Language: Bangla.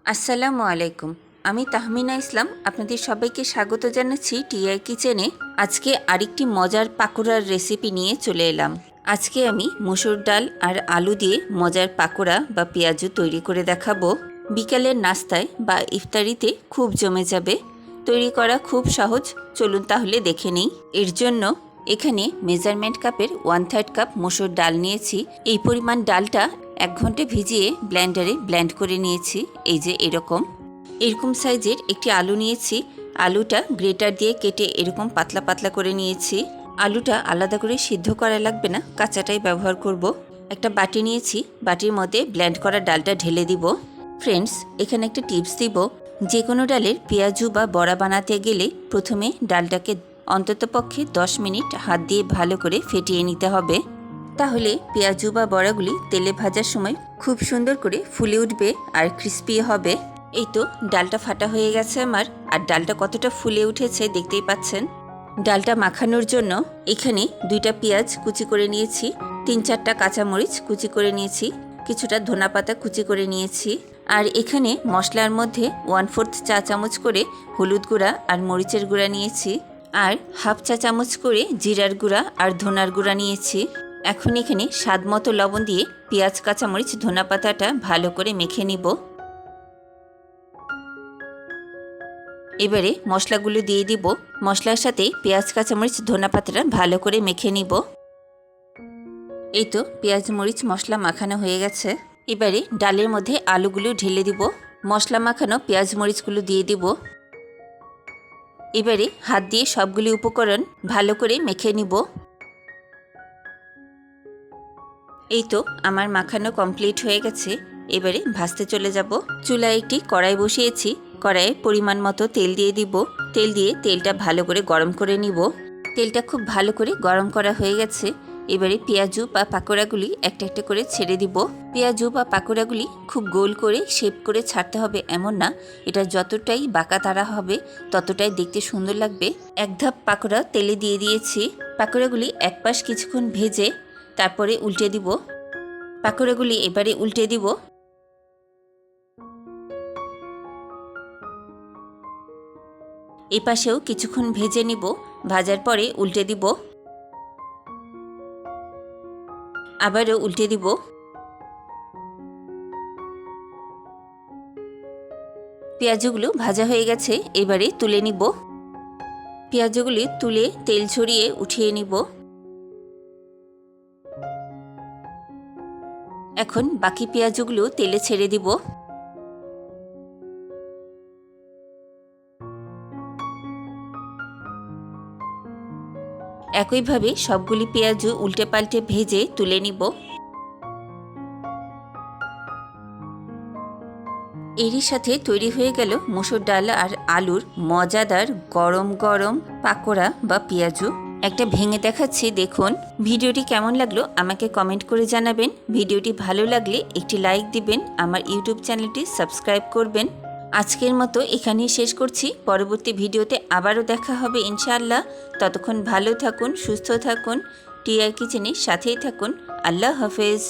আসসালামু আলাইকুম। আমি তাহমিনা ইসলাম আপনাদের সবাইকে স্বাগত জানাচ্ছি টিআই কিচেনে। আজকে আরেকটি মজার পাকোড়ার রেসিপি নিয়ে চলে এলাম। আজকে আমি মসুর ডাল আর আলু দিয়ে মজার পাকোড়া বা পেঁয়াজু তৈরি করে দেখাবো। বিকালের নাস্তায় বা ইফতারিতে খুব জমে যাবে। তৈরি করা খুব সহজ, চলুন তাহলে দেখে নিই। এর জন্য এখানে মেজারমেন্ট কাপের 1/3 কাপ মসুর ডাল নিয়েছি। এই পরিমাণ ডালটা 1 ঘন্টা ভিজিয়ে ব্লেন্ডারে ব্লেন্ড করে নিয়েছি। এই যে এরকম সাইজের একটি আলু নিয়েছি। আলুটা গ্রেটার দিয়ে কেটে এরকম পাতলা পাতলা করে নিয়েছি। আলুটা আলাদা করে সিদ্ধ করা লাগবে না, কাঁচাটাই ব্যবহার করব। একটা বাটি নিয়েছি, বাটির মধ্যে ব্লেন্ড করা ডালটা ঢেলে দিব। ফ্রেন্ডস, এখানে একটা টিপস দিব। যে কোনো ডালের পেঁয়াজু বা বড়া বানাতে গেলে প্রথমে ডালটাকে অন্ততপক্ষে 10 মিনিট হাত দিয়ে ভালো করে ফেটিয়ে নিতে হবে। তাহলে পেঁয়াজু বা বড়াগুলি তেলে ভাজার সময় খুব সুন্দর করে ফুলে উঠবে আর ক্রিস্পি হবে। এই তো ডালটা ফাটা হয়ে গেছে আমার, আর ডালটা কতটা ফুলে উঠেছে দেখতেই পাচ্ছেন। ডালটা মাখানোর জন্য এখানে 2টা পেঁয়াজ কুচি করে নিয়েছি, 3-4টা কাঁচামরিচ কুচি করে নিয়েছি, কিছুটা ধনেপাতা কুচি করে নিয়েছি। আর এখানে মশলার মধ্যে 1/4 চা চামচ করে হলুদ গুঁড়া আর মরিচের গুঁড়া নিয়েছি, আর হাফ চা চামচ করে জিরার গুঁড়া আর ধনার গুঁড়া নিয়েছি। এখন এখানে স্বাদ মতো লবণ দিয়ে পেঁয়াজ কাঁচামরিচ ধনেপাতাটা ভালো করে মেখে নিব। এবারে মশলাগুলো দিয়ে দিব। মশলার সাথে পেঁয়াজ কাঁচামরিচ ধনেপাতাটা ভালো করে মেখে নিব। এই তো পেঁয়াজ মরিচ মশলা মাখানো হয়ে গেছে। এবারে ডালের মধ্যে আলুগুলো ঢেলে দিব। মশলা মাখানো পেঁয়াজ মরিচগুলো দিয়ে দিব। এবারে হাত দিয়ে সবগুলি উপকরণ ভালো করে মেখে নিব। এই তো আমার মাখানো কমপ্লিট হয়ে গেছে। এবারে ভাজতে চলে যাব। চুলায় একটি কড়াই বসিয়েছি। কড়াইয়ে পরিমাণ মতো তেল দিয়ে দিব। তেল দিয়ে তেলটা ভালো করে গরম করে নিব। তেলটা খুব ভালো করে গরম করা হয়ে গেছে। এবারে পেঁয়াজু বা পাকোড়াগুলি একটা একটা করে ছেড়ে দিব। পেঁয়াজু বা পাকোড়াগুলি খুব গোল করে শেপ করে ছাড়তে হবে এমন না, এটা যতটাই বাঁকা তারা হবে ততটাই দেখতে সুন্দর লাগবে। এক ধাপ পাকোড়া তেলে দিয়ে দিয়েছি। পাকোড়াগুলি এক পাশ কিছুক্ষণ ভেজে তারপরে উল্টে দিব। পাকোড়াগুলি এবারে উল্টে দিব। এই পাশেও কিছুক্ষণ ভেজে নিব। ভাজার পরে উল্টে দিব। আবারও উল্টে দিব। পেঁয়াজগুলো ভাজা হয়ে গেছে, এবারে তুলে নিব। পেঁয়াজগুলি তুলে তেল ছড়িয়ে উঠিয়ে নিব। এখন বাকি পেঁয়াজগুলো তেলে ছেড়ে দিব। একইভাবে সবগুলি পেঁয়াজু উল্টে পাল্টে ভেজে তুলে নিব। এরই সাথে তৈরি হয়ে গেল মসুর ডাল আর আলুর মজাদার গরম গরম পাকোড়া বা পেঁয়াজু। একটা ভেঙে দেখাচ্ছি, দেখুন। ভিডিওটি কেমন লাগলো আমাকে কমেন্ট করে জানাবেন। ভিডিওটি ভালো লাগলে একটি লাইক দিবেন, আমার ইউটিউব চ্যানেলটি সাবস্ক্রাইব করবেন। আজকের মতো এখানেই শেষ করছি। পরবর্তী ভিডিওতে আবারও দেখা হবে ইনশাআল্লাহ। ততক্ষণ ভালো থাকুন, সুস্থ থাকুন, টিআই কিচেনের সাথেই থাকুন। আল্লাহ হাফেজ।